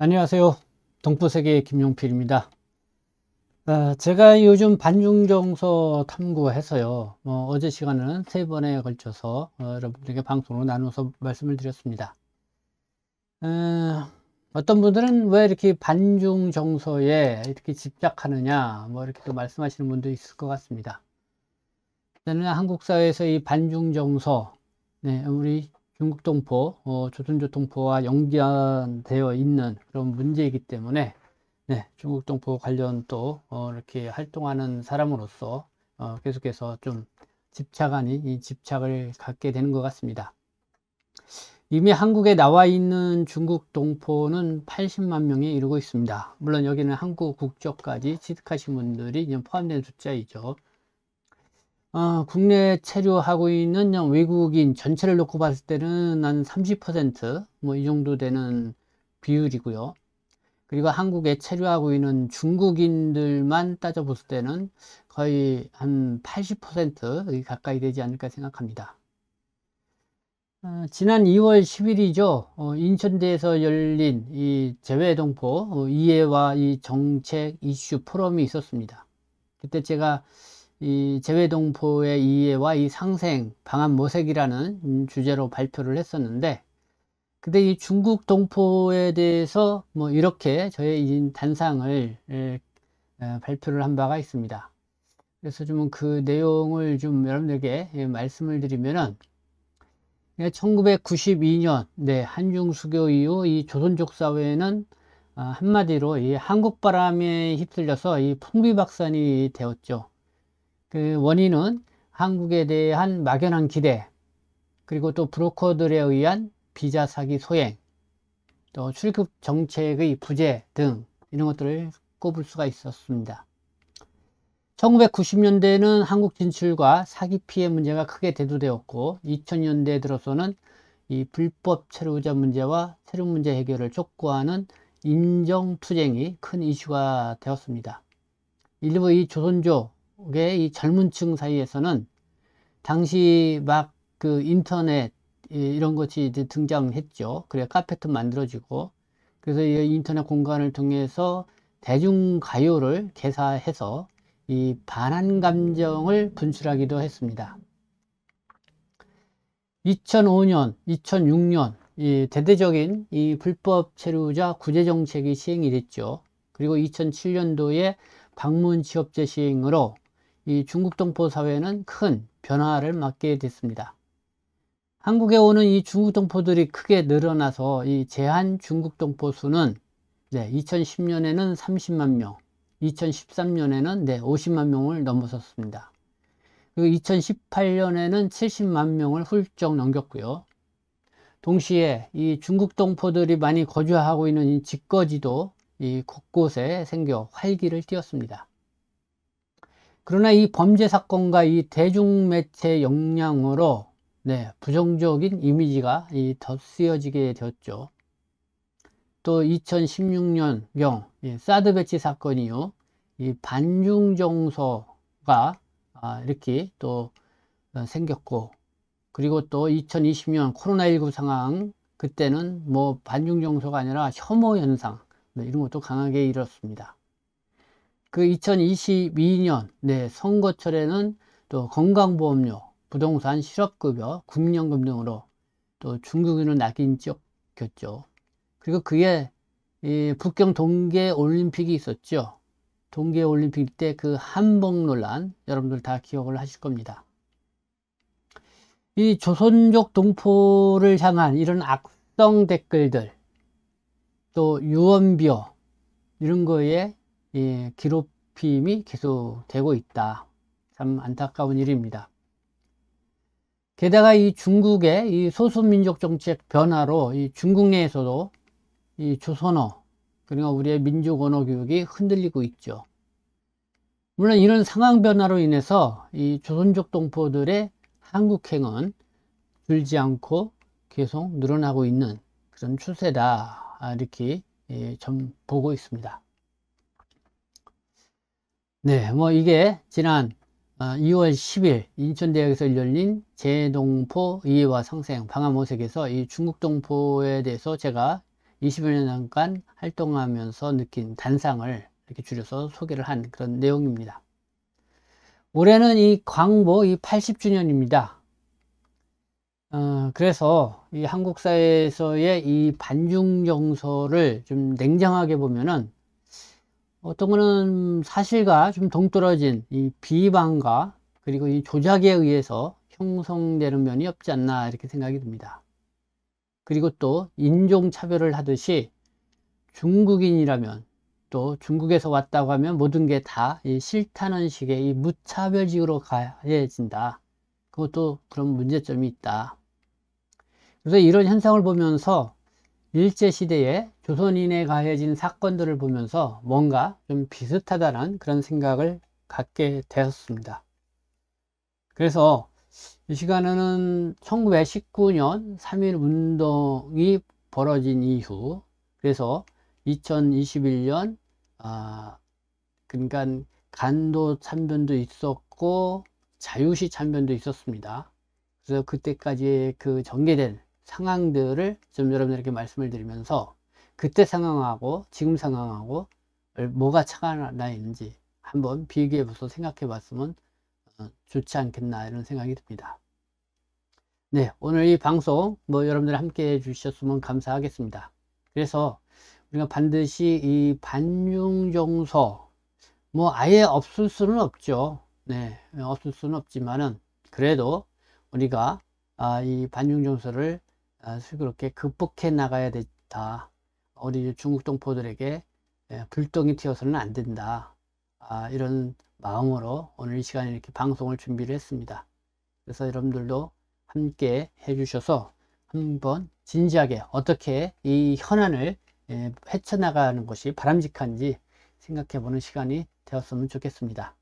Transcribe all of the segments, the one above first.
안녕하세요. 동부세계 김용필입니다. 제가 요즘 반중정서 탐구해서요. 어제 시간은 3번에 걸쳐서 여러분들에게 방송으로 나눠서 말씀을 드렸습니다. 어떤 분들은 왜 이렇게 반중정서에 이렇게 집착하느냐, 이렇게 또 말씀하시는 분도 있을 것 같습니다. 저는 한국 사회에서 이 반중정서, 우리 중국동포, 조선조통포와 연관되어 있는 그런 문제이기 때문에 중국동포 관련 또 이렇게 활동하는 사람으로서 계속해서 좀 집착 아닌 이 집착을 갖게 되는 것 같습니다. 이미 한국에 나와 있는 중국 동포는 80만 명에 이르고 있습니다. 물론 여기는 한국 국적까지 취득하신 분들이 포함된 숫자이죠. 국내에 체류하고 있는 외국인 전체를 놓고 봤을 때는 한 30% 이 정도 되는 비율이고요. 그리고 한국에 체류하고 있는 중국인들만 따져봤을 때는 거의 한 80% 가까이 되지 않을까 생각합니다. 지난 2월 10일이죠. 인천대에서 열린 이 재외동포 이해와 이 정책 이슈 포럼이 있었습니다. 그때 제가 이 재외동포의 이해와 이 상생 방안 모색이라는 주제로 발표를 했었는데, 근데 이 중국 동포에 대해서 이렇게 저의 이 단상을 발표를 한 바가 있습니다. 그래서 좀 그 내용을 좀 여러분들에게 말씀을 드리면은, 1992년 한중 수교 이후 이 조선족 사회는 한마디로 이 한국 바람에 휩쓸려서 이 풍비박산이 되었죠. 그 원인은 한국에 대한 막연한 기대, 그리고 또 브로커들에 의한 비자 사기 소행, 또 출국 정책의 부재 등 이런 것들을 꼽을 수가 있었습니다. 1990년대에는 한국 진출과 사기 피해 문제가 크게 대두되었고, 2000년대 들어서는 이 불법 체류자 문제와 체류 문제 해결을 촉구하는 인정투쟁이 큰 이슈가 되었습니다. 일부 이 조선족의 이 젊은 층 사이에서는 당시 막 그 인터넷 이런 것이 등장했죠. 그래 카페도 만들어지고, 그래서 이 인터넷 공간을 통해서 대중가요를 개사해서 이 반한 감정을 분출하기도 했습니다. 2005년, 2006년 이 대대적인 이 불법 체류자 구제 정책이 시행이 됐죠. 그리고 2007년도에 방문 취업제 시행으로 이 중국 동포 사회는 큰 변화를 맞게 됐습니다. 한국에 오는 이 중국 동포들이 크게 늘어나서 이 제한 중국 동포 수는 2010년에는 30만 명, 2013년에는 50만 명을 넘어섰습니다. 그리고 2018년에는 70만 명을 훌쩍 넘겼고요. 동시에 이 중국 동포들이 많이 거주하고 있는 이 집거지도 이 곳곳에 생겨 활기를 띠었습니다. 그러나 이 범죄 사건과 이 대중매체 영향으로 부정적인 이미지가 더 쓰여지게 되었죠. 또 2016년경 사드 배치 사건이요, 이 반중정서가 이렇게 또 생겼고, 그리고 또 2020년 코로나19 상황, 그때는 반중정서가 아니라 혐오 현상 이런 것도 강하게 일었습니다. 그 2022년 선거철에는 또 건강보험료, 부동산 실업급여, 국민연금 등으로 또 중국인을 낙인 찍혔죠. 그리고 그게 이 북경 동계올림픽이 있었죠. 동계올림픽 때 그 한복 논란 여러분들 다 기억을 하실 겁니다. 이 조선족 동포를 향한 이런 악성 댓글들, 또 유언비어 이런 거에 기록힘이 계속되고 있다. 참 안타까운 일입니다. 게다가 이 중국의 이 소수민족 정책 변화로 이 중국 내에서도 이 조선어, 그러니까 우리의 민족 언어 교육이 흔들리고 있죠. 물론 이런 상황 변화로 인해서 이 조선족 동포들의 한국행은 줄지 않고 계속 늘어나고 있는 그런 추세다, 이렇게 좀 보고 있습니다. 이게 지난 2월 10일 인천대학에서 열린 재동포 이해와 상생 방안 모색에서 이 중국 동포에 대해서 제가 20여 년간 활동하면서 느낀 단상을 이렇게 줄여서 소개를 한 그런 내용입니다. 올해는 이 광복 80주년입니다. 그래서 이 한국 사회에서의 이 반중 정서를 좀 냉정하게 보면은 어떤 거는 사실과 좀 동떨어진 이 비방과 그리고 이 조작에 의해서 형성되는 면이 없지 않나 이렇게 생각이 듭니다. 그리고 또 인종차별을 하듯이 중국인이라면 또 중국에서 왔다고 하면 모든 게 다 싫다는 식의 이 무차별식으로 가해진다. 그것도 그런 문제점이 있다. 그래서 이런 현상을 보면서 일제시대에 조선인에 가해진 사건들을 보면서 뭔가 좀 비슷하다는 그런 생각을 갖게 되었습니다. 그래서 이 시간에는 1919년 3.1 운동이 벌어진 이후, 그래서 2021년 그러니까 간도 참변도 있었고 자유시 참변도 있었습니다. 그래서 그때까지의 그 전개된 상황들을 좀 여러분들에게 말씀을 드리면서 그때 상황하고 지금 상황하고 뭐가 차가 나 있는지 한번 비교해 보서 생각해 봤으면 좋지 않겠나 이런 생각이 듭니다. 네, 오늘 이 방송 여러분들 함께 해 주셨으면 감사하겠습니다. 그래서 우리가 반드시 이 반중 정서 아예 없을 수는 없죠. 네, 없을 수는 없지만은 그래도 우리가 이 반중 정서를 슬기롭게 극복해 나가야 된다. 우리 중국 동포들에게 불똥이 튀어서는 안 된다. 이런 마음으로 오늘 이 시간에 이렇게 방송을 준비를 했습니다. 그래서 여러분들도 함께 해주셔서 한번 진지하게 어떻게 이 현안을 헤쳐나가는 것이 바람직한지 생각해 보는 시간이 되었으면 좋겠습니다.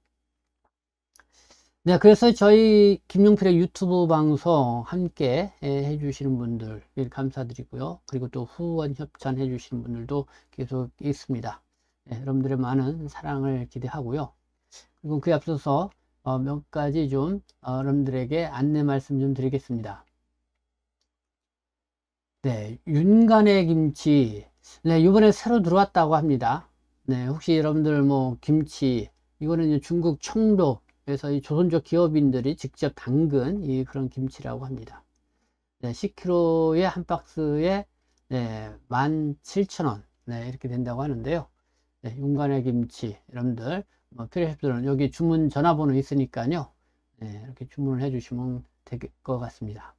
네, 그래서 저희 김용필의 유튜브 방송 함께 해주시는 분들 감사드리고요. 그리고 또 후원 협찬 해주시는 분들도 계속 있습니다. 네, 여러분들의 많은 사랑을 기대하고요. 그리고 그에 앞서서 몇 가지 좀 여러분들에게 안내 말씀 좀 드리겠습니다. 네, 윤간의 김치. 네, 이번에 새로 들어왔다고 합니다. 네, 혹시 여러분들 김치, 이거는 이제 중국 청도에서 이 조선족 기업인들이 직접 담근 그런 김치라고 합니다. 네, 10kg에 한 박스에 17,000원. 네, 이렇게 된다고 하는데요. 네, 윤간의 김치, 여러분들 필요하신 분들은 여기 주문 전화번호 있으니까요. 네, 이렇게 주문을 해주시면 될 것 같습니다.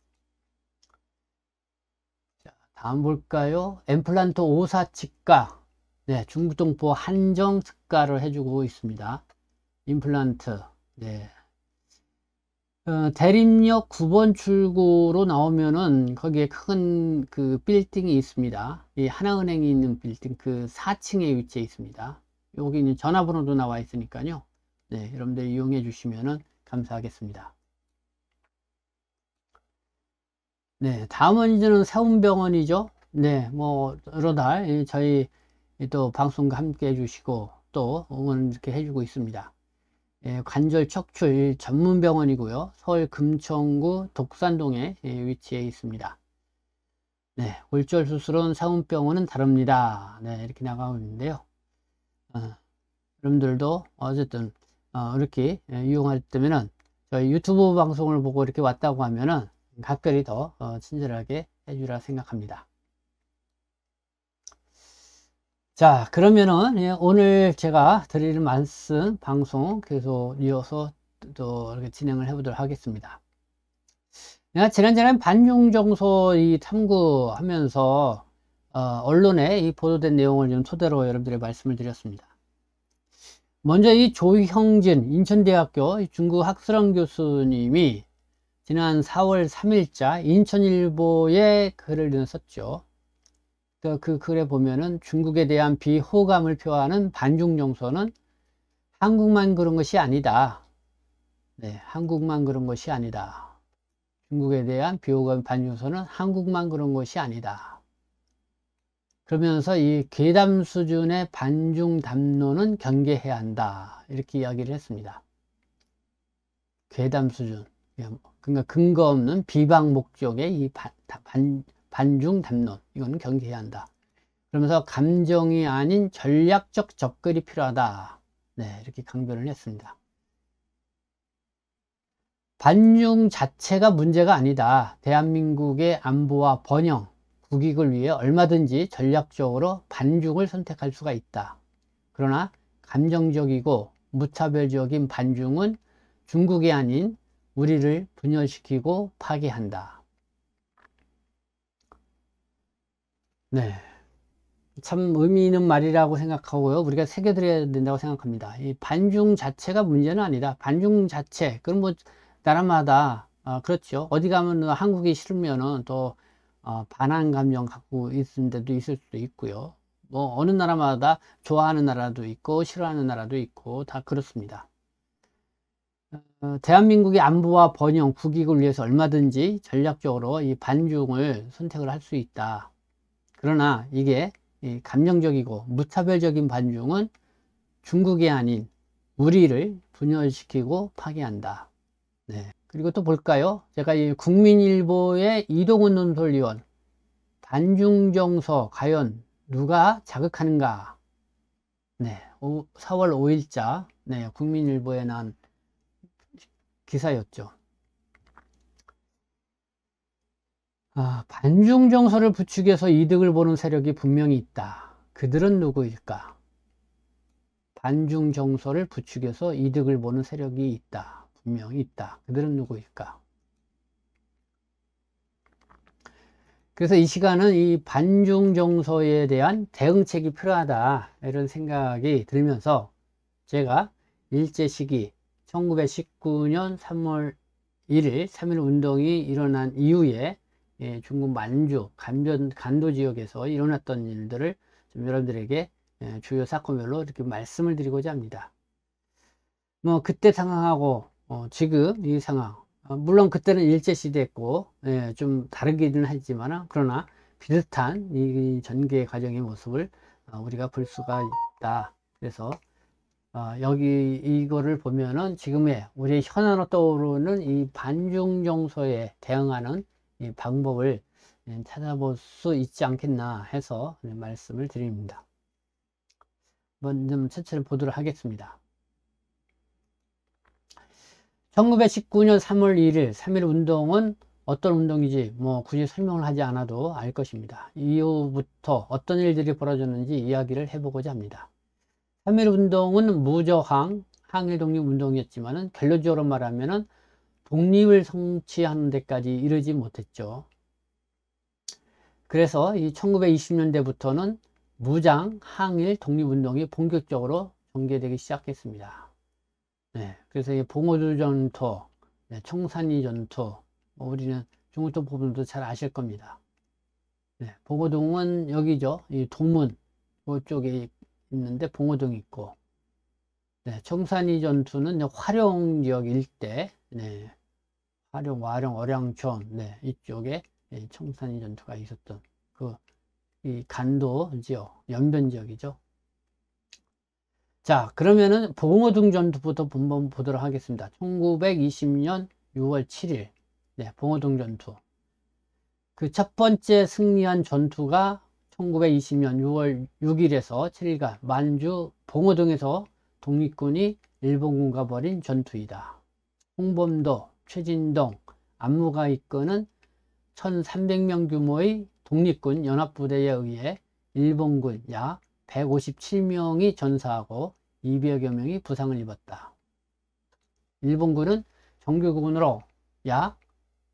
자, 다음 볼까요? 엠플란트 54 치과. 네, 중국동포 한정 특가를 해주고 있습니다. 임플란트. 네. 대림역 9번 출구로 나오면은 거기에 큰 그 빌딩이 있습니다. 이 하나은행이 있는 빌딩 그 4층에 위치해 있습니다. 여기 있는 전화번호도 나와 있으니까요. 네, 여러분들 이용해 주시면은 감사하겠습니다. 네, 다음은 이제는 세운병원이죠. 네, 여러 달 저희 또 방송과 함께 해주시고 또 응원 이렇게 해주고 있습니다. 관절 척추 전문 병원이고요. 서울 금천구 독산동에 위치해 있습니다. 네, 골절 수술은 세운병원은 다릅니다. 네, 이렇게 나가고 있는데요. 여러분들도 어쨌든 이렇게 이용할 때면은 저희 유튜브 방송을 보고 이렇게 왔다고 하면은 각별히 더 친절하게 해주라 생각합니다. 자, 그러면은 오늘 제가 드리는 말씀 방송 계속 이어서 또 이렇게 진행을 해 보도록 하겠습니다. 내가 지난번에 반중 정서 탐구하면서 언론에 보도된 내용을 좀 토대로 여러분들의 말씀을 드렸습니다. 먼저 이 조형진 인천대학교 중국 학술원 교수님이 지난 4월 3일자 인천일보에 글을 썼죠. 그 글에 보면은 중국에 대한 비호감을 표하는 반중 정서는 한국만 그런 것이 아니다. 네, 한국만 그런 것이 아니다. 중국에 대한 비호감 반중 정서는 한국만 그런 것이 아니다. 그러면서 이 괴담 수준의 반중 담론은 경계해야 한다. 이렇게 이야기를 했습니다. 괴담 수준. 그러니까 근거 없는 비방 목적의 이 반중 담론. 이거는 경계해야 한다. 그러면서 감정이 아닌 전략적 접근이 필요하다. 네, 이렇게 강변을 했습니다. 반중 자체가 문제가 아니다. 대한민국의 안보와 번영, 국익을 위해 얼마든지 전략적으로 반중을 선택할 수가 있다. 그러나 감정적이고 무차별적인 반중은 중국이 아닌 우리를 분열시키고 파괴한다. 네, 참 의미 있는 말이라고 생각하고요. 우리가 새겨들어야 된다고 생각합니다. 이 반중 자체가 문제는 아니다. 반중 자체, 그럼 뭐 나라마다 그렇죠. 어디 가면 한국이 싫으면은 또 반한 감정 갖고 있는 데도 있을 수도 있고요. 뭐 어느 나라마다 좋아하는 나라도 있고 싫어하는 나라도 있고 다 그렇습니다. 대한민국의 안보와 번영, 국익을 위해서 얼마든지 전략적으로 이 반중을 선택을 할 수 있다. 그러나 이게 이 감정적이고 무차별적인 반중은 중국이 아닌 우리를 분열시키고 파괴한다. 네. 그리고 또 볼까요? 제가 이 국민일보의 이동훈 논설위원 반중정서 과연 누가 자극하는가? 네. 4월 5일자 네, 국민일보에 난 기사였죠. 반중 정서를 부추겨서 이득을 보는 세력이 분명히 있다. 그들은 누구일까? 반중 정서를 부추겨서 이득을 보는 세력이 있다. 분명히 있다. 그들은 누구일까? 그래서 이 시간은 이 반중 정서에 대한 대응책이 필요하다. 이런 생각이 들면서 제가 일제 시기 1919년 3월 1일 3.1 운동이 일어난 이후에 중국 만주 간도 지역에서 일어났던 일들을 좀 여러분들에게 주요 사건별로 이렇게 말씀을 드리고자 합니다. 뭐 그때 상황하고 지금 이 상황, 물론 그때는 일제시대였고 좀 다르기는 하지만 그러나 비슷한 이 전개 과정의 모습을 우리가 볼 수가 있다. 그래서 여기 이거를 보면은 지금의 우리 현안으로 떠오르는 이 반중 정서에 대응하는 이 방법을 찾아볼 수 있지 않겠나 해서 말씀을 드립니다. 한번 좀 천천히 보도록 하겠습니다. 1919년 3월 1일 3.1 운동은 어떤 운동인지 뭐 굳이 설명을 하지 않아도 알 것입니다. 이후부터 어떤 일들이 벌어졌는지 이야기를 해보고자 합니다. 3.1 운동은 무저항, 항일 독립 운동이었지만은 결론적으로 말하면은 독립을 성취하는 데까지 이르지 못했죠. 그래서 이 1920년대부터는 무장 항일 독립운동이 본격적으로 전개되기 시작했습니다. 네, 그래서 이 봉오두 전투, 청산리 전투, 우리는 중국도 부분도 잘 아실 겁니다. 네, 봉오동은 여기죠. 이 동문 그쪽에 있는데 봉오동이 있고, 네, 청산리 전투는 화룡 지역 일대, 네, 화룡, 와룡, 어량촌, 네, 이쪽에 청산리 전투가 있었던 이 간도 지역, 연변 지역이죠. 자, 그러면은 봉오동 전투부터 한번 보도록 하겠습니다. 1920년 6월 7일, 네, 봉오동 전투. 그 첫 번째 승리한 전투가 1920년 6월 6일에서 7일간 만주 봉오동에서 독립군이 일본군과 벌인 전투이다. 홍범도, 최진동, 안무가 이끄는 1300명 규모의 독립군 연합부대에 의해 일본군 약 157명이 전사하고 200여 명이 부상을 입었다. 일본군은 정규군으로 약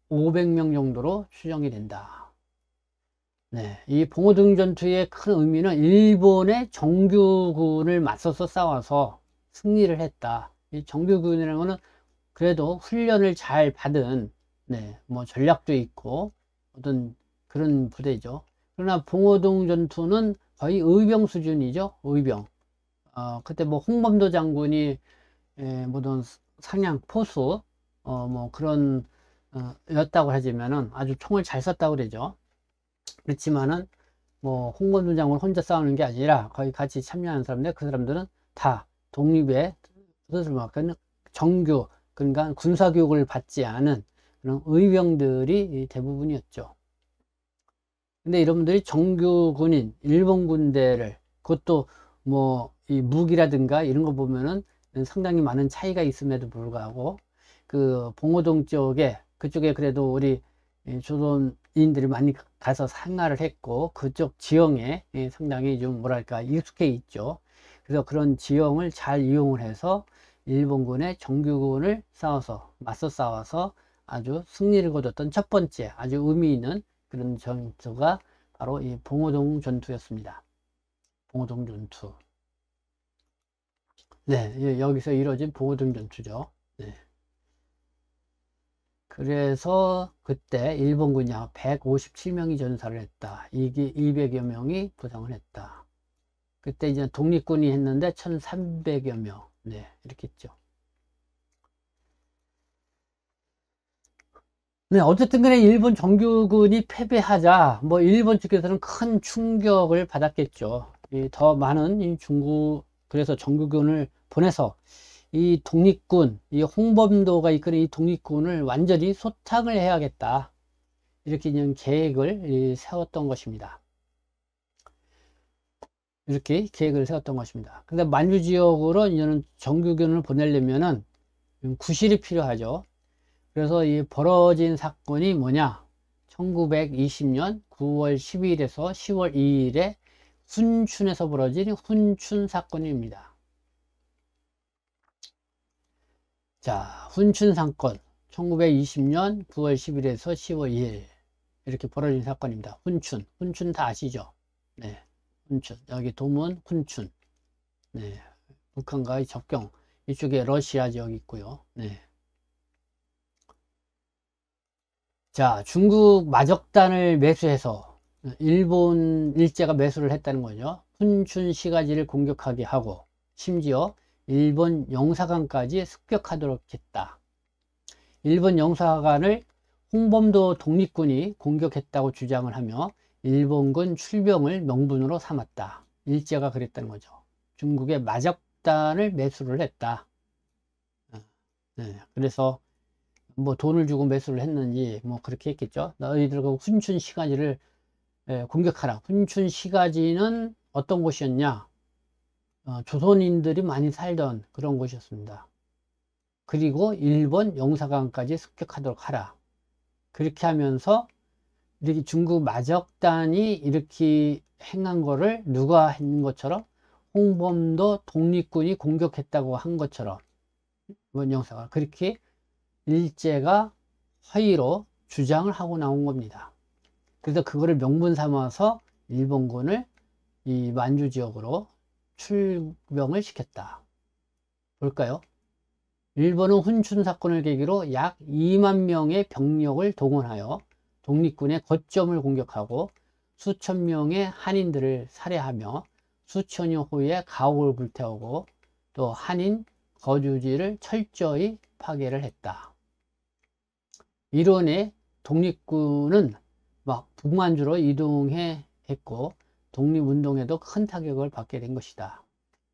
500명 정도로 추정이 된다. 네, 이 봉오동 전투의 큰 의미는 일본의 정규군을 맞서서 싸워서 승리를 했다. 이 정규군이라는 것은 그래도 훈련을 잘 받은 뭐 전략도 있고 어떤 그런 부대죠. 그러나 봉오동 전투는 거의 의병 수준이죠. 의병. 그때 뭐 홍범도 장군이 모든 상향 포수 뭐 그런 였다고 하지만은 아주 총을 잘 쐈다고 그러죠. 그렇지만은 뭐 홍범도 장군 혼자 싸우는 게 아니라 거의 같이 참여하는 사람들, 그 사람들은 다 독립의 뜻을 막는 정규, 그러니까 군사교육을 받지 않은 그런 의병들이 대부분이었죠. 근데 여러분들이 정규군인 일본 군대를, 그것도 뭐 이 무기라든가 이런 거 보면은 상당히 많은 차이가 있음에도 불구하고 그 봉오동 쪽에, 그쪽에 그래도 우리 조선인들이 많이 가서 생활을 했고 그쪽 지형에 상당히 좀 뭐랄까 익숙해 있죠. 그래서 그런 지형을 잘 이용을 해서 일본군의 정규군을 맞서 싸워서 아주 승리를 거뒀던 첫 번째 아주 의미 있는 그런 전투가 바로 이 봉오동 전투였습니다. 봉오동 전투. 네, 여기서 이루어진 봉오동 전투죠. 네. 그래서 그때 일본군이 157명이 전사를 했다. 이게 200여 명이 부상을 했다. 그때 이제 독립군이 했는데 1300여 명. 네, 이렇게 했죠. 네, 어쨌든 간에 일본 정규군이 패배하자 뭐 일본 측에서는 큰 충격을 받았겠죠. 더 많은 그래서 정규군을 보내서 이 독립군, 이 홍범도가 이끄는 이 독립군을 완전히 소탕을 해야겠다. 이렇게 그냥 계획을 세웠던 것입니다. 이렇게 계획을 세웠던 것입니다. 근데 만주 지역으로 이제는 정규군을 보내려면은 구실이 필요하죠. 그래서 이 벌어진 사건이 뭐냐? 1920년 9월 12일에서 10월 2일에 훈춘에서 벌어진 훈춘 사건입니다. 자, 훈춘 사건 1920년 9월 10일에서 10월 2일 이렇게 벌어진 사건입니다. 훈춘 다 아시죠? 네, 훈춘. 여기 도문 훈춘. 네, 북한과의 접경. 이쪽에 러시아 지역이 있고요. 네. 자, 중국 마적단을 매수해서 일본 일제가 매수를 했다는 거죠. 훈춘 시가지를 공격하게 하고 심지어 일본 영사관까지 습격하도록 했다. 일본 영사관을 홍범도 독립군이 공격했다고 주장을 하며 일본군 출병을 명분으로 삼았다. 일제가 그랬다는 거죠. 중국의 마적단을 매수를 했다. 네, 그래서 뭐 돈을 주고 매수를 했는지 뭐 그렇게 했겠죠. 너희들과 훈춘 시가지를 공격하라. 훈춘 시가지는 어떤 곳이었냐? 조선인들이 많이 살던 그런 곳이었습니다. 그리고 일본 영사관까지 습격하도록 하라. 그렇게 하면서 이렇게 중국 마적단이 이렇게 행한 거를 누가 한 것처럼 홍범도 독립군이 공격했다고 한 것처럼 일본 영사관 그렇게 일제가 허위로 주장을 하고 나온 겁니다. 그래서 그거를 명분 삼아서 일본군을 이 만주 지역으로 출병을 시켰다. 볼까요? 일본은 훈춘 사건을 계기로 약 2만 명의 병력을 동원하여 독립군의 거점을 공격하고 수천 명의 한인들을 살해하며 수천여 호의 가옥을 불태우고 또 한인 거주지를 철저히 파괴를 했다. 이론에 독립군은 막 북만주로 이동해 했고 독립운동에도 큰 타격을 받게 된 것이다.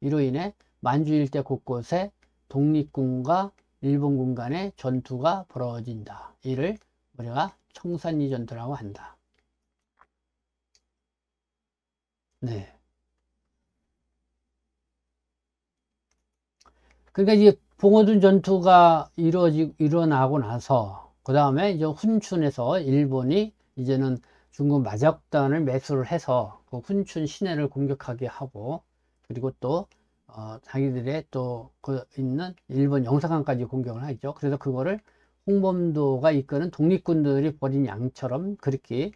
이로 인해 만주 일대 곳곳에 독립군과 일본군 간의 전투가 벌어진다. 이를 우리가 청산리 전투라고 한다. 네. 그러니까 이제 봉오동 전투가 일어나고 나서 그 다음에 이제 훈춘에서 일본이 이제는 중국 마적단을 매수를 해서 그 훈춘 시내를 공격하게 하고 그리고 또 자기들의 또 그 있는 일본 영사관까지 공격을 하죠. 그래서 그거를 홍범도가 이끄는 독립군들이 벌인 양처럼 그렇게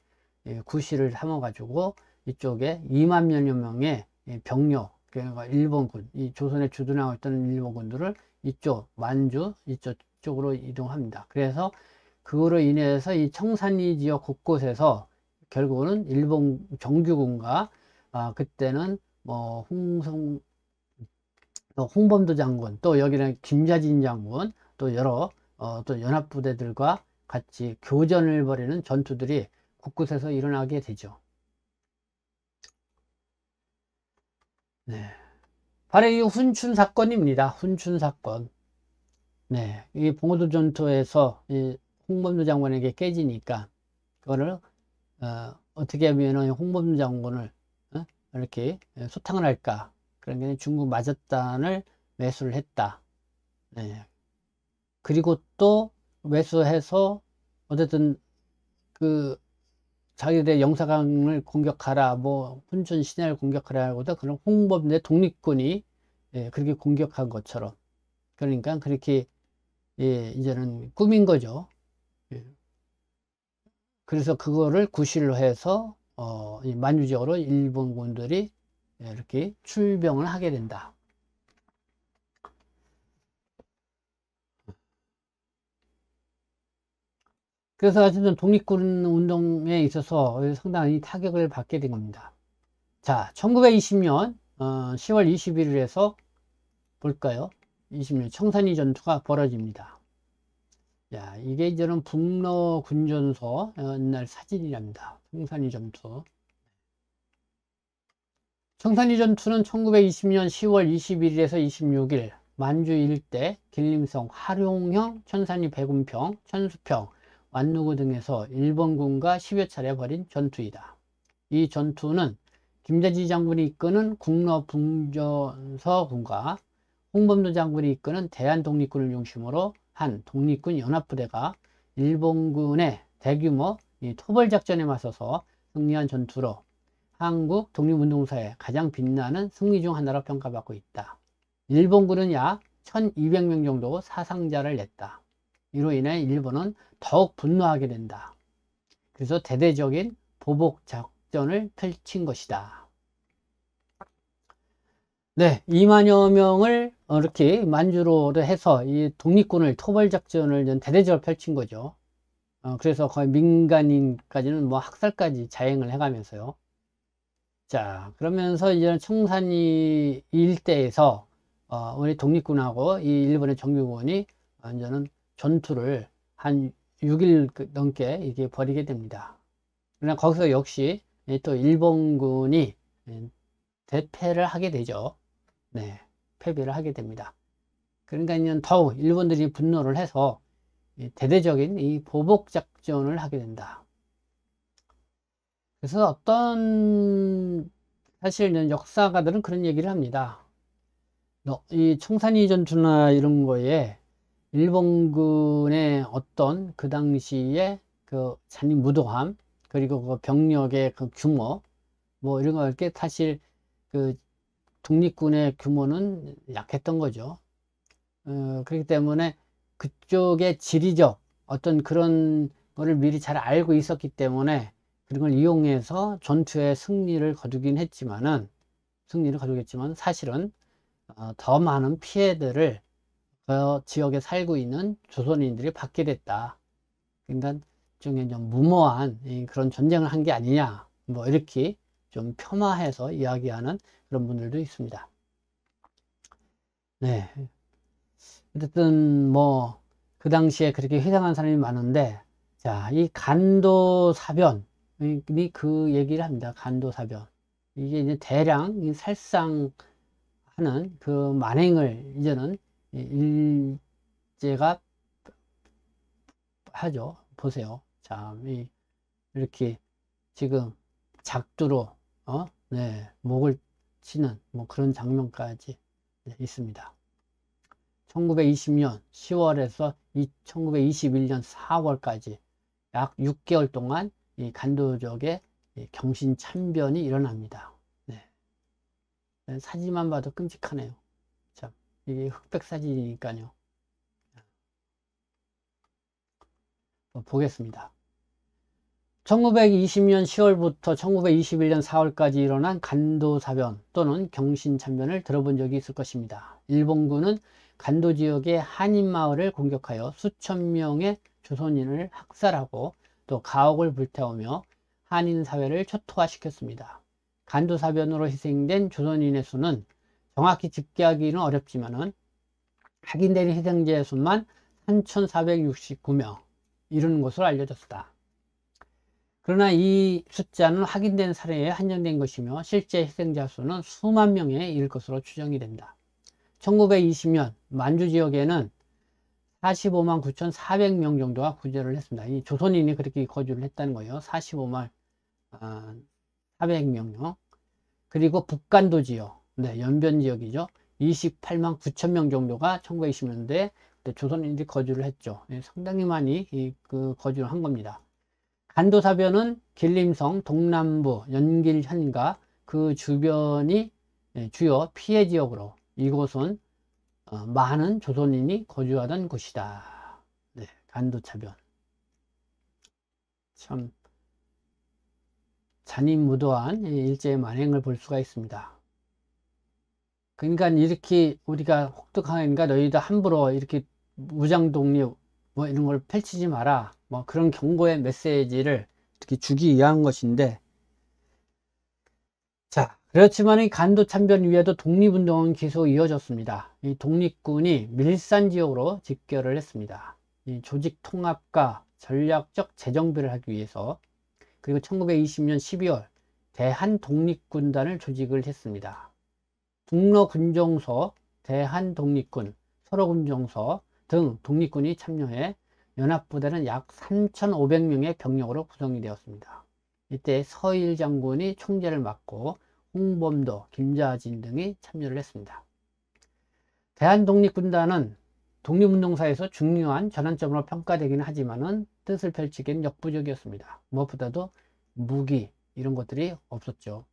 구실을 삼아 가지고 이쪽에 2만 여여 명의 병력, 그러니까 일본군, 이 조선에 주둔하고 있던 일본군들을 이쪽 만주 이쪽으로 이동합니다. 그래서 그거로 인해서 이 청산리 지역 곳곳에서 결국은 일본 정규군과 그때는 뭐 홍범도 장군, 또 여기는 김자진 장군, 또 여러 또 연합부대들과 같이 교전을 벌이는 전투들이 곳곳에서 일어나게 되죠. 네. 바로 이 훈춘 사건입니다. 훈춘 사건. 네. 이 봉오동 전투에서 이 홍범도 장군에게 깨지니까 그거를 어떻게 하면 홍범도 장군을 이렇게 소탕을 할까? 그러니까 중국 마저단을 매수를 했다. 네. 그리고 또 매수해서 어쨌든 그 자기들의 영사강을 공격하라, 뭐 훈춘 신야를 공격하라 하고도 그런 홍범도의 독립군이 그렇게 공격한 것처럼, 그러니까 그렇게 이제는 꾸민 거죠. 예. 그래서 그거를 구실로 해서 이 만주적으로 일본군들이 이렇게 출병을 하게 된다. 그래서 어쨌든 독립군 운동에 있어서 상당히 타격을 받게 된 겁니다. 자, 1920년 10월 21일에서 볼까요? 20년 청산리 전투가 벌어집니다. 야, 이게 이제는 북러 군전서 옛날 사진이랍니다. 청산리 전투. 청산리 전투는 1920년 10월 21일에서 26일 만주 일대 길림성, 화룡형, 천산리 백운평, 천수평, 완누구 등에서 일본군과 10여 차례 벌인 전투이다. 이 전투는 김대지 장군이 이끄는 국러 북전서군과 홍범도 장군이 이끄는 대한독립군을 중심으로 한 독립군 연합부대가 일본군의 대규모 토벌작전에 맞서서 승리한 전투로 한국 독립운동사에 가장 빛나는 승리 중 하나로 평가받고 있다. 일본군은 약 1200명 정도 사상자를 냈다. 이로 인해 일본은 더욱 분노하게 된다. 그래서 대대적인 보복작전을 펼친 것이다. 네, 2만여 명을 이렇게 만주로 해서 이 독립군을 토벌작전을 대대적으로 펼친 거죠. 그래서 거의 민간인까지는 뭐 학살까지 자행을 해가면서요. 자, 그러면서 이제 청산리 일대에서 우리 독립군하고 이 일본의 정규군이 완전한 전투를 한 6일 넘게 이게 벌이게 됩니다. 그러나 거기서 역시 또 일본군이 대패를 하게 되죠. 네, 패배를 하게 됩니다. 그러니까 더욱 일본들이 분노를 해서 대대적인 이 보복 작전을 하게 된다. 그래서 어떤 사실 역사가들은 그런 얘기를 합니다. 이 청산리 전투나 이런 거에 일본군의 어떤 그 당시에 그 잔인무도함, 그리고 그 병력의 그 규모, 뭐 이런 거 이렇게 사실 그 독립군의 규모는 약했던 거죠. 그렇기 때문에 그쪽의 지리적 어떤 그런 거를 미리 잘 알고 있었기 때문에 그런 걸 이용해서 전투의 승리를 거두겠지만 사실은 더 많은 피해들을 그 지역에 살고 있는 조선인들이 받게 됐다. 그러니까 좀 무모한 그런 전쟁을 한 게 아니냐, 뭐 이렇게 좀 폄하해서 이야기하는 그런 분들도 있습니다. 네. 어쨌든 뭐 그 당시에 그렇게 희생한 사람이 많은데, 자, 이 간도사변이 그 얘기를 합니다. 간도사변. 이게 이제 대량 살상하는 그 만행을 이제는 일제가 하죠. 보세요. 자, 이렇게 지금 작두로 네, 목을 치는 뭐 그런 장면까지 있습니다. 1920년 10월에서 1921년 4월까지 약 6개월 동안 이 간도족의 경신참변이 일어납니다. 네. 사진만 봐도 끔찍하네요. 참, 이게 흑백 사진이니까요. 보겠습니다. 1920년 10월부터 1921년 4월까지 일어난 간도사변 또는 경신참변을 들어본 적이 있을 것입니다. 일본군은 간도 지역의 한인마을을 공격하여 수천 명의 조선인을 학살하고 또 가옥을 불태우며 한인사회를 초토화시켰습니다. 간도사변으로 희생된 조선인의 수는 정확히 집계하기는 어렵지만 확인된 희생자의 수만 3,469명 이르는 것으로 알려졌다. 그러나 이 숫자는 확인된 사례에 한정된 것이며 실제 희생자 수는 수만 명에 이를 것으로 추정이 된다. 1920년 만주 지역에는 45만 9,400명 정도가 구제를 했습니다. 이 조선인이 그렇게 거주를 했다는 거예요. 45만 400명요. 그리고 북간도 지역, 네, 연변 지역이죠. 28만 9천 명 정도가 1920년대에 조선인들이 거주를 했죠. 예, 상당히 많이 거주를 한 겁니다. 간도사변은 길림성, 동남부, 연길현가 그 주변이 주요 피해 지역으로 이곳은 많은 조선인이 거주하던 곳이다. 네, 간도차변. 참 잔인무도한 일제의 만행을 볼 수가 있습니다. 그러니까 이렇게 우리가 혹독하니까 너희도 함부로 이렇게 무장 독립 뭐 이런 걸 펼치지 마라. 뭐 그런 경고의 메시지를 이렇게 주기 위한 것인데, 자, 그렇지만 이 간도 참변 위에도 독립운동은 계속 이어졌습니다. 이 독립군이 밀산 지역으로 집결을 했습니다. 이 조직 통합과 전략적 재정비를 하기 위해서. 그리고 1920년 12월 대한독립군단을 조직을 했습니다. 북로군정서, 대한독립군, 서로군정서 등 독립군이 참여해 연합부대는 약 3,500명의 병력으로 구성이 되었습니다. 이때 서일 장군이 총재를 맡고 홍범도, 김자진 등이 참여를 했습니다. 대한독립군단은 독립운동사에서 중요한 전환점으로 평가되기는 하지만은 뜻을 펼치기엔 역부족이었습니다. 무엇보다도 무기 이런 것들이 없었죠.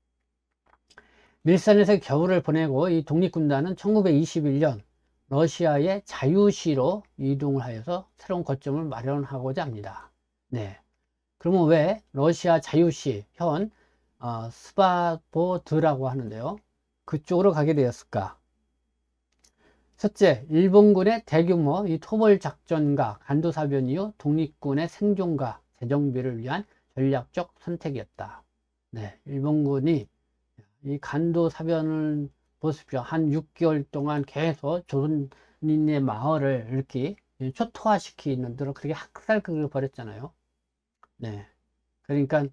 밀산에서 겨울을 보내고 이 독립군단은 1921년 러시아의 자유시로 이동을 하여서 새로운 거점을 마련하고자 합니다. 네. 그러면 왜 러시아 자유시, 현 스바보드라고 하는데요. 그쪽으로 가게 되었을까? 첫째, 일본군의 대규모 이 토벌 작전과 간도사변 이후 독립군의 생존과 재정비를 위한 전략적 선택이었다. 네, 일본군이 이 간도사변을 보십시오. 한 6개월 동안 계속 조선인의 마을을 이렇게 초토화시키는 대로 그렇게 학살극을 벌였잖아요. 네, 그러니까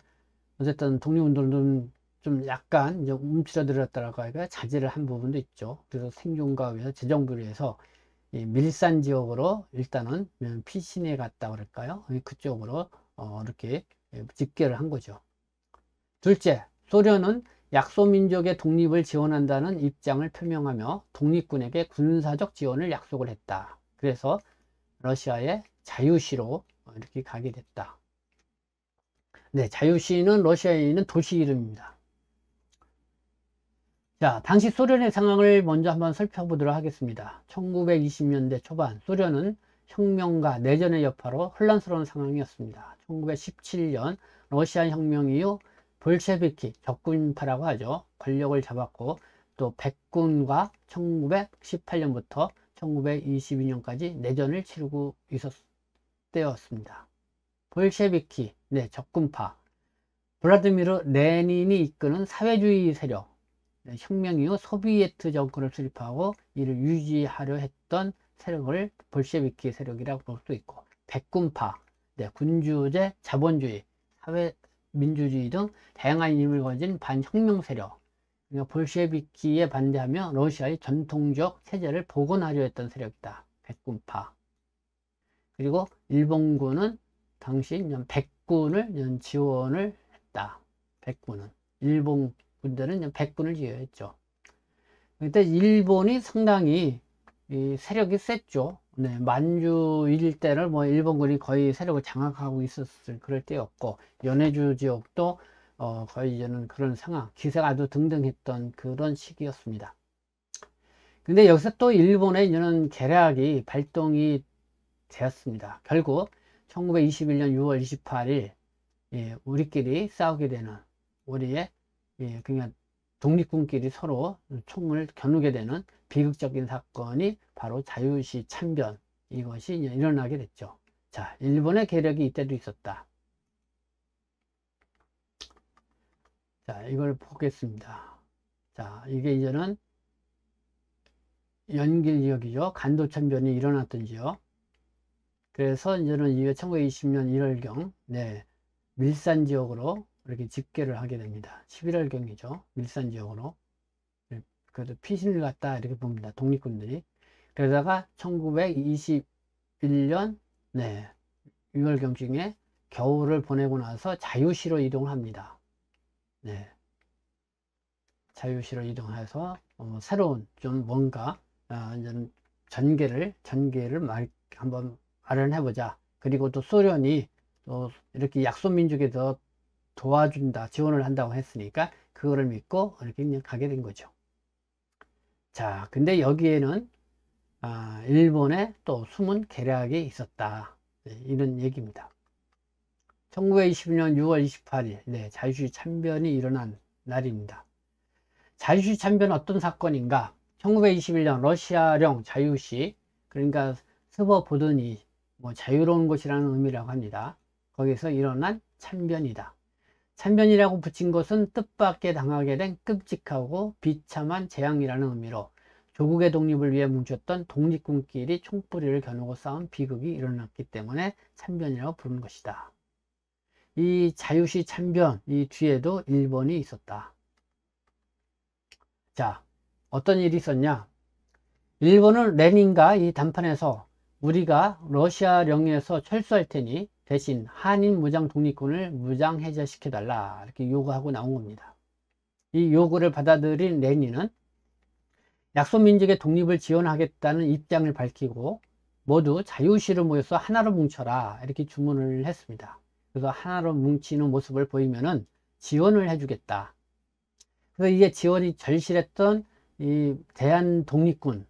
어쨌든 독립운동은 좀 약간 이제 움츠러들었다라고 할까 자제를 한 부분도 있죠. 그래서 생존과 위해서 재정비를 위해서 이 밀산 지역으로 일단은 피신해 갔다 그럴까요? 그쪽으로 이렇게 집결을 한 거죠. 둘째, 소련은 약소민족의 독립을 지원한다는 입장을 표명하며 독립군에게 군사적 지원을 약속을 했다. 그래서 러시아의 자유시로 이렇게 가게 됐다. 네, 자유시는 러시아에 있는 도시 이름입니다. 자, 당시 소련의 상황을 먼저 한번 살펴보도록 하겠습니다. 1920년대 초반 소련은 혁명과 내전의 여파로 혼란스러운 상황이었습니다. 1917년 러시아 혁명 이후 볼셰비키 적군파라고 하죠. 권력을 잡았고 또 백군과 1918년부터 1922년까지 내전을 치르고 있었 때였습니다. 볼셰비키, 네, 적군파, 블라디미르 레닌이 이끄는 사회주의 세력, 혁명 이후 소비에트 정권을 수립하고 이를 유지하려 했던 세력을 볼셰비키 세력이라고 볼 수 있고, 백군파, 네, 군주제, 자본주의, 사회민주주의 등 다양한 이름을 가진 반혁명 세력, 그러니까 볼셰비키에 반대하며 러시아의 전통적 체제를 복원하려 했던 세력이다. 백군파. 그리고 일본군은 당시 백군을 지원을 했다. 백군은 일본 군대는 백군을 지원했죠. 그때 일본이 상당히 세력이 셌죠. 네, 만주 일대를 뭐 일본군이 거의 세력을 장악하고 있었을 그럴 때였고, 연해주 지역도 거의 이제는 그런 상황, 기세가 아주 등등했던 그런 시기였습니다. 근데 여기서 또 일본의 이제는 계략이 발동이 되었습니다. 결국 1921년 6월 28일 우리끼리 싸우게 되는, 우리의 그냥 독립군끼리 서로 총을 겨누게 되는 비극적인 사건이 바로 자유시 참변, 이것이 일어나게 됐죠. 자, 일본의 계략이 이때도 있었다. 자, 이걸 보겠습니다. 자, 이게 이제는 연길 지역이죠. 간도 참변이 일어났던 지역. 그래서 이제는 1920년 1월경, 네, 밀산 지역으로 이렇게 집계를 하게 됩니다. 11월경이죠. 밀산 지역으로. 그래도 피신을 갔다 이렇게 봅니다. 독립군들이. 그러다가 1921년, 네, 6월경쯤에 겨울을 보내고 나서 자유시로 이동을 합니다. 네. 자유시로 이동해서 새로운 좀 뭔가 이제 전개를 한번 마련해 보자. 그리고 또 소련이 또 이렇게 약소민족에 더 도와준다, 지원을 한다고 했으니까 그거를 믿고 이렇게 그냥 가게 된 거죠. 자, 근데 여기에는 일본의 또 숨은 계략이 있었다. 네, 이런 얘기입니다. 1920년 6월 28일, 네, 자유주의 참변이 일어난 날입니다. 자유주의 참변은 어떤 사건인가? 1921년 러시아령 자유시, 그러니까 스버보드니, 뭐 자유로운 곳이라는 의미라고 합니다. 거기서 일어난 참변이다. 참변이라고 붙인 것은 뜻밖의 당하게 된 끔찍하고 비참한 재앙이라는 의미로 조국의 독립을 위해 뭉쳤던 독립군끼리 총뿌리를 겨누고 싸운 비극이 일어났기 때문에 참변이라고 부르는 것이다. 이 자유시 참변, 이 뒤에도 일본이 있었다. 자, 어떤 일이 있었냐? 일본은 레닌과 이 담판에서 우리가 러시아령에서 철수할 테니 대신 한인 무장 독립군을 무장 해제시켜달라 이렇게 요구하고 나온 겁니다. 이 요구를 받아들인 레닌은 약소민족의 독립을 지원하겠다는 입장을 밝히고 모두 자유시로 모여서 하나로 뭉쳐라 이렇게 주문을 했습니다. 그래서 하나로 뭉치는 모습을 보이면은 지원을 해주겠다. 그래서 이게 지원이 절실했던 이 대한독립군,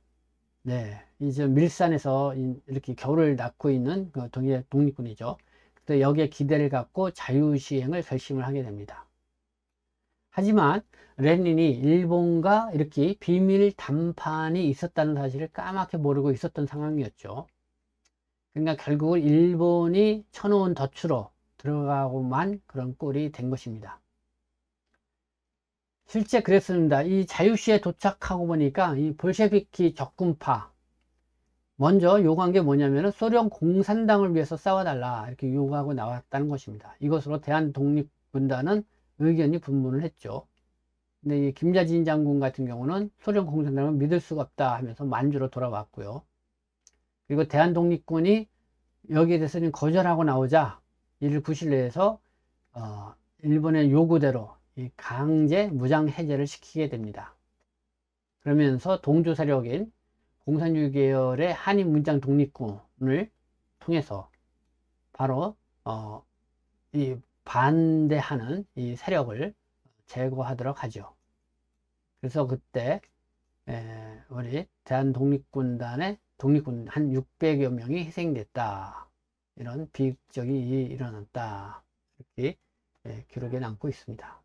네, 이제 밀산에서 이렇게 겨울을 낳고 있는 그 독립군이죠. 그래서 여기에 기대를 갖고 자유시행을 결심을 하게 됩니다. 하지만 레닌이 일본과 이렇게 비밀談判이 있었다는 사실을 까맣게 모르고 있었던 상황이었죠. 그러니까 결국은 일본이 쳐놓은 덫으로 들어가고만 그런 꼴이 된 것입니다. 실제 그랬습니다. 이 자유시에 도착하고 보니까 이 볼셰비키 적군파 먼저 요구한 게 뭐냐면은 소련 공산당을 위해서 싸워달라 이렇게 요구하고 나왔다는 것입니다. 이것으로 대한독립군단은 의견이 분분을 했죠. 근데 이 김자진 장군 같은 경우는 소련 공산당을 믿을 수가 없다 하면서 만주로 돌아왔고요. 그리고 대한독립군이 여기에 대해서는 거절하고 나오자 이를 구실내에서 일본의 요구대로 이 강제 무장 해제를 시키게 됩니다. 그러면서 동조 세력인 공산주의 계열의 한인 무장 독립군을 통해서 바로 이 반대하는 이 세력을 제거하도록 하죠. 그래서 그때 우리 대한독립군단의 독립군 한 600여 명이 희생됐다. 이런 비극적이 일어났다. 이렇게 기록에 남고 있습니다.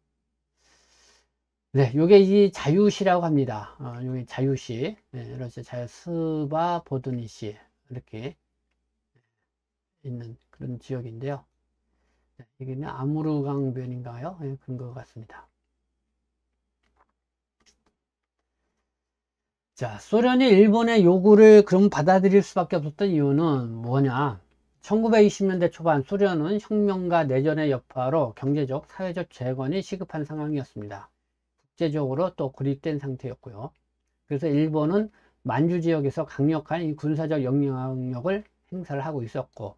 네, 요게 이 자유시라고 합니다. 요게 자유시, 러시아 스바보드니시 이렇게 있는 그런 지역인데요. 네, 여기는 아무르강변인가요? 그런 것 같습니다. 자, 소련이 일본의 요구를 그럼 받아들일 수밖에 없었던 이유는 뭐냐? 1920년대 초반 소련은 혁명과 내전의 여파로 경제적, 사회적 재건이 시급한 상황이었습니다. 국제적으로 또 고립된 상태였고요. 그래서 일본은 만주 지역에서 강력한 이 군사적 영향력을 행사를 하고 있었고,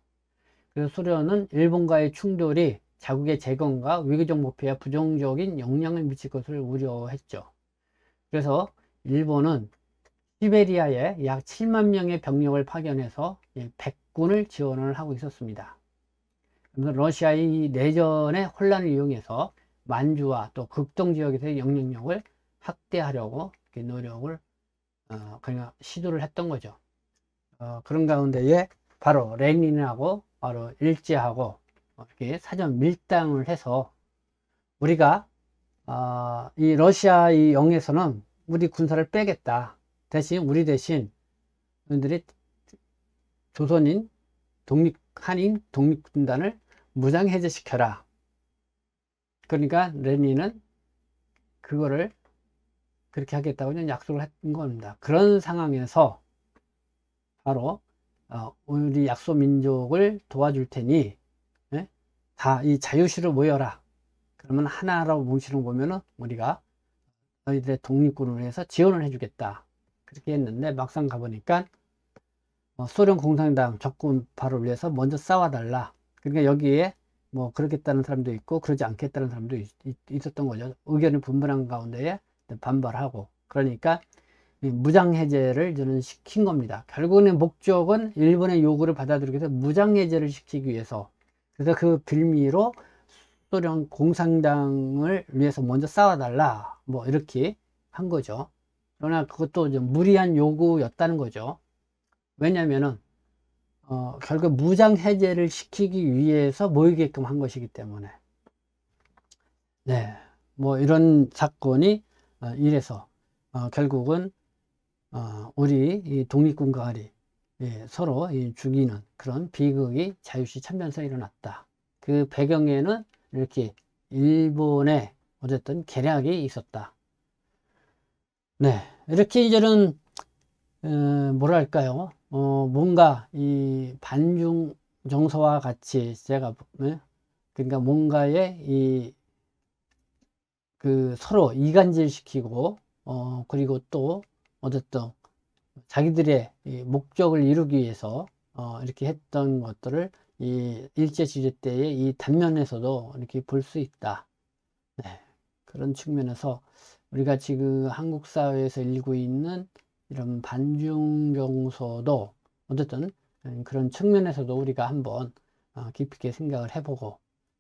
그래서 소련은 일본과의 충돌이 자국의 재건과 위기적 목표에 부정적인 영향을 미칠 것을 우려했죠. 그래서 일본은 시베리아에 약 7만 명의 병력을 파견해서 백군을 지원을 하고 있었습니다. 그래서 러시아의 내전의 혼란을 이용해서 만주와 또 극동 지역에서의 영향력을 확대하려고 노력을 그냥 시도를 했던 거죠. 그런 가운데에 바로 레닌하고 바로 일제하고 이렇게 사전 밀당을 해서 우리가 이 러시아의 영에서는 우리 군사를 빼겠다. 대신 우리 대신 너희들이 조선인 한인 독립군단을 무장 해제시켜라. 그러니까 레닌은 그거를 그렇게 하겠다고 약속을 했던 겁니다. 그런 상황에서 바로 우리 약소민족을 도와줄 테니 다 이 자유시로 모여라. 그러면 하나로 뭉치는 거 보면은 우리가 너희들의 독립군을 위해서 지원을 해주겠다. 그렇게 했는데 막상 가보니까 소련 공산당 적군파를 위해서 먼저 싸워달라. 그러니까 여기에 뭐 그렇겠다는 사람도 있고 그러지 않겠다는 사람도 있었던 거죠. 의견이 분분한 가운데에 반발하고, 그러니까 이 무장해제를 저는 시킨 겁니다. 결국은 목적은 일본의 요구를 받아들이기 위해서 무장해제를 시키기 위해서, 그래서 그 빌미로 소련 공산당을 위해서 먼저 싸워달라, 뭐 이렇게 한 거죠. 그러나 그것도 좀 무리한 요구였다는 거죠. 왜냐면은 결국 무장해제를 시키기 위해서 모이게끔 한 것이기 때문에. 네, 뭐 이런 사건이 이래서 결국은 우리 이 독립군 가을이 서로 죽이는 그런 비극이 자유시 참전에서 일어났다. 그 배경에는 이렇게 일본의 어쨌든 계략이 있었다. 네, 이렇게 이제는 뭐랄까요? 뭔가 이 반중 정서와 같이 제가 그러니까 뭔가에 그 서로 이간질 시키고 그리고 또 어쨌든 자기들의 이 목적을 이루기 위해서 이렇게 했던 것들을 이 일제시대 때의 이 단면에서도 이렇게 볼 수 있다. 네, 그런 측면에서 우리가 지금 한국 사회에서 일고 있는 이런 반중 정서도 어쨌든 그런 측면에서도 우리가 한번 깊이 있게 생각을 해보고,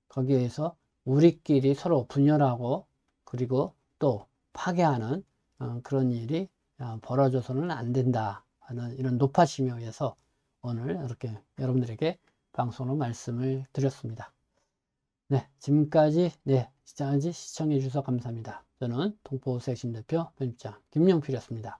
거기에서 우리끼리 서로 분열하고 그리고 또 파괴하는 그런 일이 벌어져서는 안 된다 하는 이런 높아심에 의해서 오늘 이렇게 여러분들에게 방송으로 말씀을 드렸습니다. 네, 지금까지 시청해 주셔서 감사합니다. 저는 동포세신 대표 편집장 김영필이었습니다.